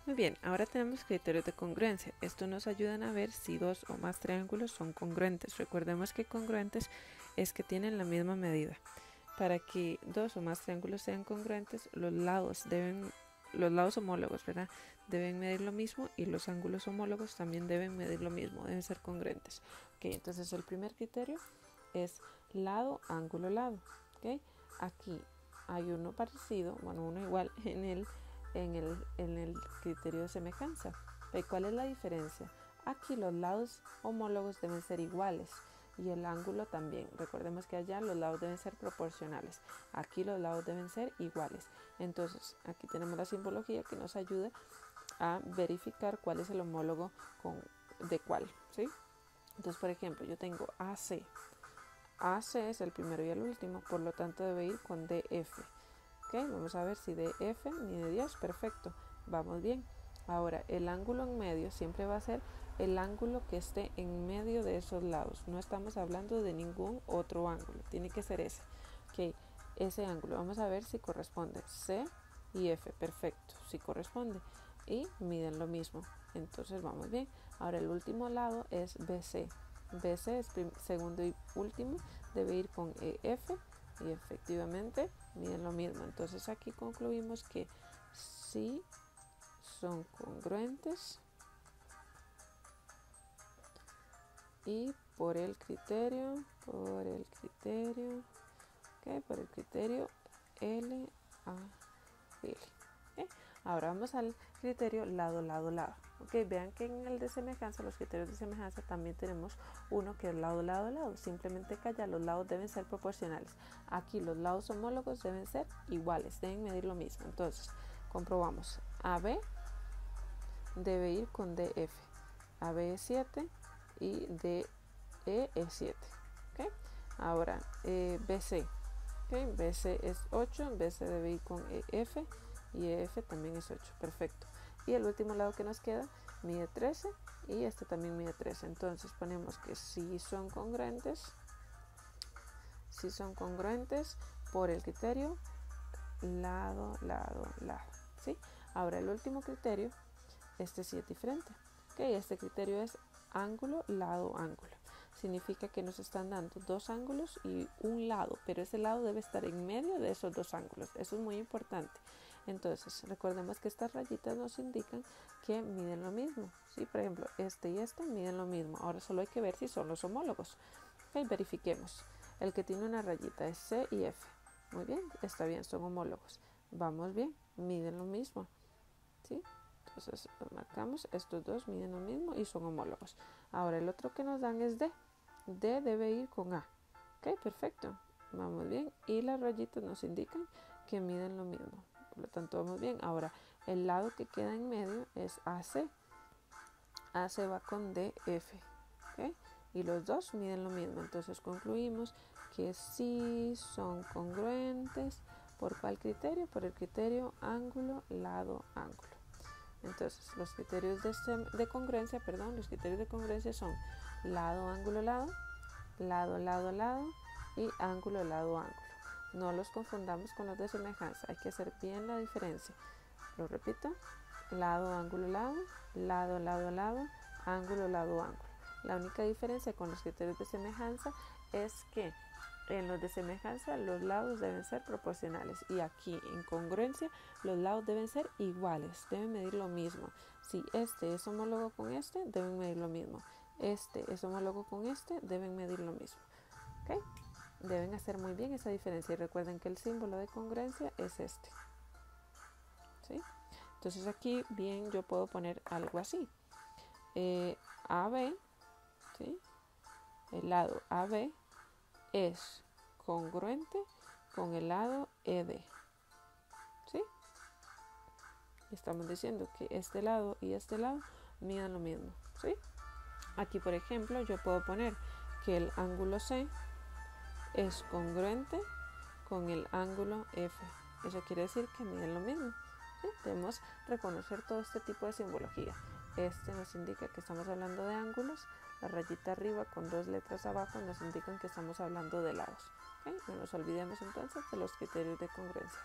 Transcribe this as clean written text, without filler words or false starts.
Muy bien, ahora tenemos criterios de congruencia. Esto nos ayuda a ver si dos o más triángulos son congruentes. Recordemos que congruentes es que tienen la misma medida. Para que dos o más triángulos sean congruentes, los lados homólogos, ¿verdad?, deben medir lo mismo, y los ángulos homólogos también deben medir lo mismo, deben ser congruentes. Okay, entonces el primer criterio es lado, ángulo, lado. Okay, aquí hay uno parecido, bueno, uno igual en el criterio de semejanza. ¿Cuál es la diferencia? Aquí los lados homólogos deben ser iguales y el ángulo también. Recordemos que allá los lados deben ser proporcionales. Aquí los lados deben ser iguales. Entonces, aquí tenemos la simbología que nos ayuda a verificar cuál es el homólogo de cuál, ¿sí? Entonces, por ejemplo, yo tengo AC. AC es el primero y el último, por lo tanto debe ir con DF. Okay, vamos a ver si DF mide 10, perfecto, vamos bien. Ahora, el ángulo en medio siempre va a ser el ángulo que esté en medio de esos lados. No estamos hablando de ningún otro ángulo, tiene que ser ese. Ok, ese ángulo, vamos a ver si corresponde. C y F, perfecto, si corresponde. Y miden lo mismo, entonces vamos bien. Ahora, el último lado es BC. BC es segundo y último, debe ir con EF y efectivamente miden lo mismo. Entonces aquí concluimos que sí son congruentes y por el criterio L a L. Ahora vamos al criterio lado, lado, lado. Vean que en el de semejanza, los criterios de semejanza, también tenemos uno que es lado, lado, lado. Simplemente que allá los lados deben ser proporcionales. Aquí los lados homólogos deben ser iguales, deben medir lo mismo. Entonces, comprobamos. AB debe ir con DF. AB es 7 y DE es 7. Ahora, BC. BC es 8, BC debe ir con EF y EF también es 8, perfecto. Y el último lado que nos queda mide 13 y este también mide 13. Entonces ponemos que sí son congruentes por el criterio lado, lado, lado, ¿sí? Ahora el último criterio, este sí es diferente. Este criterio es ángulo, lado, ángulo. Significa que nos están dando dos ángulos y un lado, pero ese lado debe estar en medio de esos dos ángulos. Eso es muy importante. Entonces, recordemos que estas rayitas nos indican que miden lo mismo. ¿Sí? Por ejemplo, este y este miden lo mismo. Ahora solo hay que ver si son los homólogos. Verifiquemos. El que tiene una rayita es C y F. Muy bien, está bien, son homólogos. Vamos bien, miden lo mismo. ¿Sí? Entonces marcamos, estos dos miden lo mismo y son homólogos. Ahora el otro que nos dan es D. D debe ir con A. Perfecto, vamos bien. Y las rayitas nos indican que miden lo mismo. Por lo tanto vamos bien. Ahora el lado que queda en medio es AC. AC va con DF. Y los dos miden lo mismo. Entonces concluimos que sí son congruentes. ¿Por cuál criterio? Por el criterio ángulo, lado, ángulo. Entonces los criterios de congruencia son lado, ángulo, lado, lado, lado, lado y ángulo, lado, ángulo. No los confundamos con los de semejanza, hay que hacer bien la diferencia. Lo repito, lado, ángulo, lado, lado, lado, lado, ángulo, lado, ángulo. La única diferencia con los criterios de semejanza es que en los de semejanza los lados deben ser proporcionales y aquí en congruencia los lados deben ser iguales, deben medir lo mismo. Si este es homólogo con este, deben medir lo mismo. Este es homólogo con este, deben medir lo mismo. Deben hacer muy bien esa diferencia y recuerden que el símbolo de congruencia es este. ¿Sí? Entonces aquí bien yo puedo poner algo así. AB, ¿sí? El lado AB es congruente con el lado ED. ¿Sí? Estamos diciendo que este lado y este lado miden lo mismo. ¿Sí? Aquí, por ejemplo, yo puedo poner que el ángulo C es congruente con el ángulo F. Eso quiere decir que miden lo mismo. ¿Sí? Debemos reconocer todo este tipo de simbología. Este nos indica que estamos hablando de ángulos. La rayita arriba con dos letras abajo nos indican que estamos hablando de lados. No nos olvidemos entonces de los criterios de congruencia.